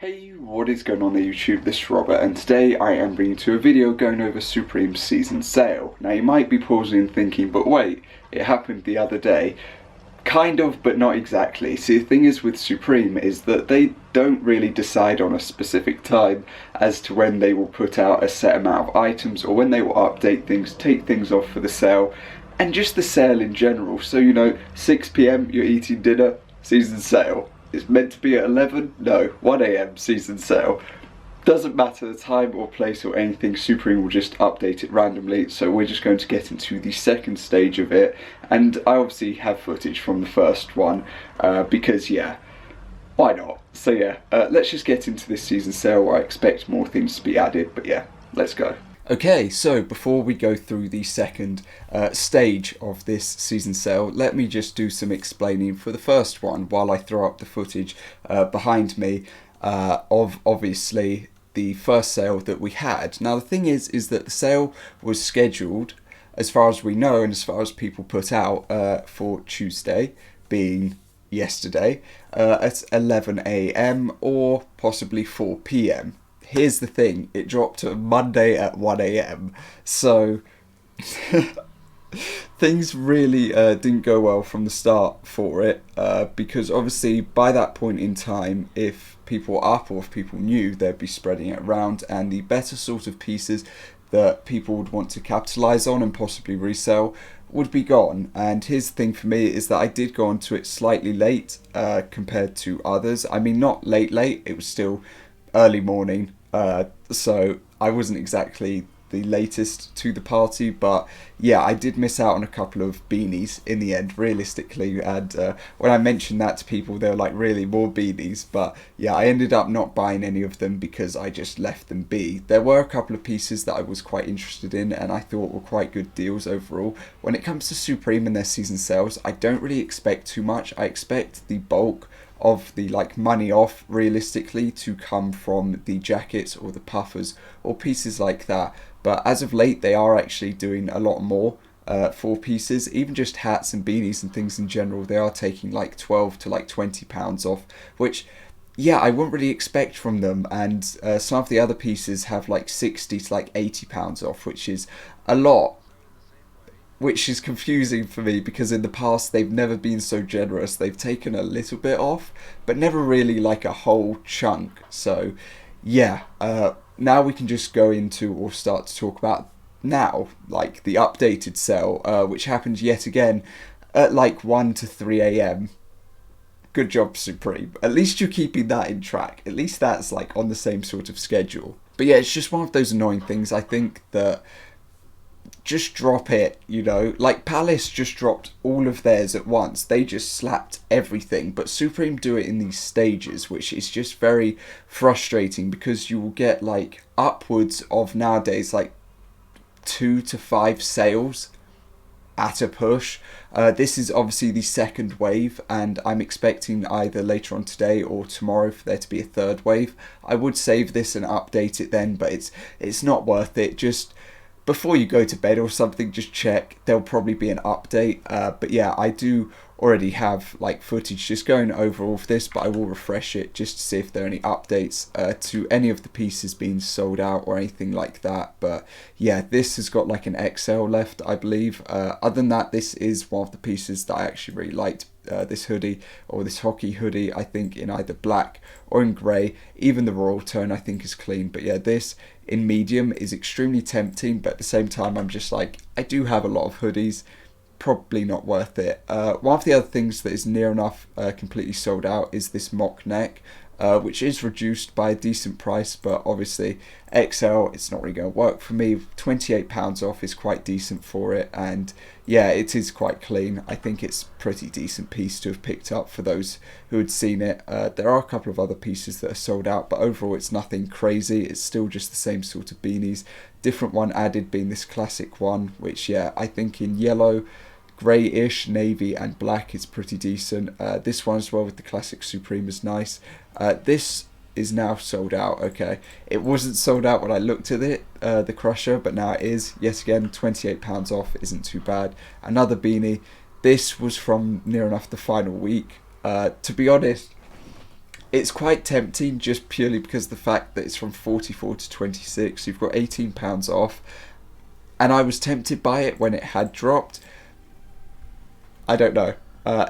Hey, what is going on there YouTube? This is Robert, and today I am bringing you a video going over Supreme's season sale. Now you might be pausing and thinking, but wait, it happened the other day. Kind of, but not exactly. See, the thing is with Supreme is that they don't really decide on a specific time as to when they will put out a set amount of items or when they will update things, take things off for the sale, and just the sale in general. So, you know, 6 PM, you're eating dinner, season sale. It's meant to be at 11? No, 1 AM, season sale. Doesn't matter the time or place or anything, Supreme will just update it randomly, so we're just going to get into the second stage of it, and I obviously have footage from the first one, because yeah, why not? So yeah, let's just get into this season sale where I expect more things to be added, but yeah, let's go. Okay, so before we go through the second stage of this season sale, let me just do some explaining for the first one while I throw up the footage behind me of obviously the first sale that we had. Now the thing is that the sale was scheduled, as far as we know and as far as people put out, for Tuesday, being yesterday, at 11 AM or possibly 4 PM. Here's the thing, it dropped to Monday at 1 AM, so things really didn't go well from the start for it, because obviously by that point in time, if people were up or if people knew, they'd be spreading it around, and the better sort of pieces that people would want to capitalise on and possibly resell would be gone. And here's the thing for me is that I did go onto it slightly late compared to others. I mean, not late, it was still early morning, so I wasn't exactly the latest to the party, but yeah, I did miss out on a couple of beanies in the end, realistically, and when I mentioned that to people, they were like, really, more beanies? But yeah, I ended up not buying any of them because I just left them be. There were a couple of pieces that I was quite interested in and I thought were quite good deals overall. When it comes to Supreme and their season sales, I don't really expect too much. I expect the bulk of the money off realistically to come from the jackets or the puffers or pieces like that. But as of late, they are actually doing a lot more for pieces, even just hats and beanies and things in general. They are taking like 12 to like £20 off, which yeah, I wouldn't really expect from them. And some of the other pieces have like 60 to like £80 off, which is a lot, which is confusing for me because in the past they've never been so generous. They've taken a little bit off, but never really like a whole chunk. So yeah, now we can just go into or start to talk about now, like the updated sale, which happened yet again at like 1 to 3 AM. Good job, Supreme. At least you're keeping that in track. At least that's like on the same sort of schedule. But yeah, it's just one of those annoying things. I think that just drop it, you know, like Palace just dropped all of theirs at once. They just slapped everything, but Supreme do it in these stages, which is just very frustrating because you will get like upwards of nowadays like 2 to 5 sales at a push. This is obviously the second wave, and I'm expecting either later on today or tomorrow for there to be a third wave. I would save this and update it then, but it's not worth it. Just before you go to bed or something, just check. There'll probably be an update. But yeah, I do already have like footage just going over all of this, but I will refresh it just to see if there are any updates to any of the pieces being sold out or anything like that. But yeah, this has got like an XL left, I believe. Other than that, this is one of the pieces that I actually really liked. This hoodie or this hockey hoodie, I think in either black or in grey. Even the royal tone I think is clean, but yeah, this in medium is extremely tempting, but at the same time I'm just like, I do have a lot of hoodies, probably not worth it. One of the other things that is near enough completely sold out is this mock neck, which is reduced by a decent price, but obviously XL, it's not really going to work for me. £28 off is quite decent for it, and yeah, it is quite clean. I think it's a pretty decent piece to have picked up for those who had seen it. There are a couple of other pieces that are sold out, but overall it's nothing crazy. It's still just the same sort of beanies. Different one added being this classic one, which yeah, I think in yellow, grey-ish, navy and black is pretty decent. This one as well with the classic Supreme is nice. This is now sold out. Okay, it wasn't sold out when I looked at it, the Crusher, but now it is. Yet again, £28 off isn't too bad. Another beanie. This was from near enough the final week. To be honest, It's quite tempting just purely because of the fact that it's from 44 to 26. You've got £18 off. And I was tempted by it when it had dropped. I don't know.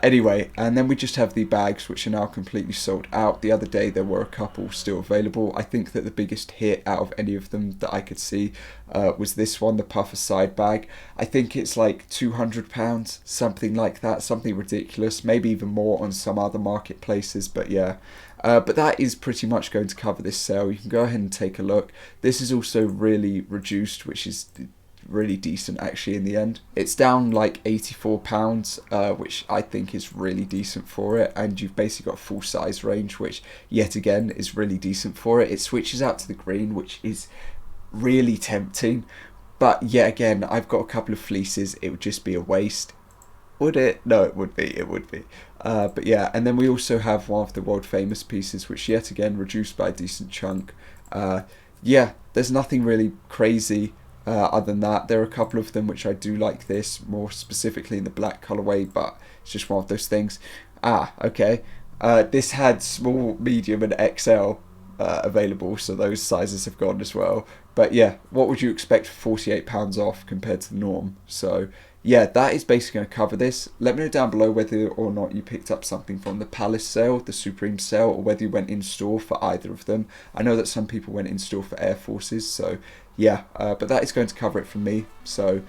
Anyway, and then we just have the bags, which are now completely sold out. The other day there were a couple still available. I think that the biggest hit out of any of them that I could see was this one, the puffer side bag. I think it's like £200, something like that, something ridiculous, maybe even more on some other marketplaces, but yeah. But that is pretty much going to cover this sale. You can go ahead and take a look. This is also really reduced, which is really decent actually in the end. It's down like £84, which I think is really decent for it, and you've basically got a full size range, which yet again is really decent for it. It switches out to the green, which is really tempting, but yet again, I've got a couple of fleeces. It would just be a waste. Would it? No, it would be. It would be. But yeah, and then we also have one of the world famous pieces, which yet again reduced by a decent chunk. Yeah, there's nothing really crazy other than that. There are a couple of them which I do like this, more specifically in the black colorway, but it's just one of those things. Okay. This had small, medium and XL available, so those sizes have gone as well. But yeah, what would you expect for £48 off compared to the norm? So yeah, that is basically going to cover this. Let me know down below whether or not you picked up something from the Palace sale, the Supreme sale, or whether you went in store for either of them. I know that some people went in store for Air Forces, so yeah, but that is going to cover it from me. So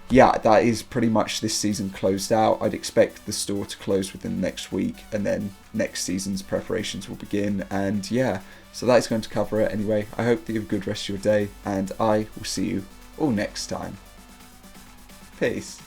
yeah, that is pretty much this season closed out. I'd expect the store to close within the next week, and then next season's preparations will begin. And yeah, so that is going to cover it anyway. I hope that you have a good rest of your day, and I will see you all next time. Peace.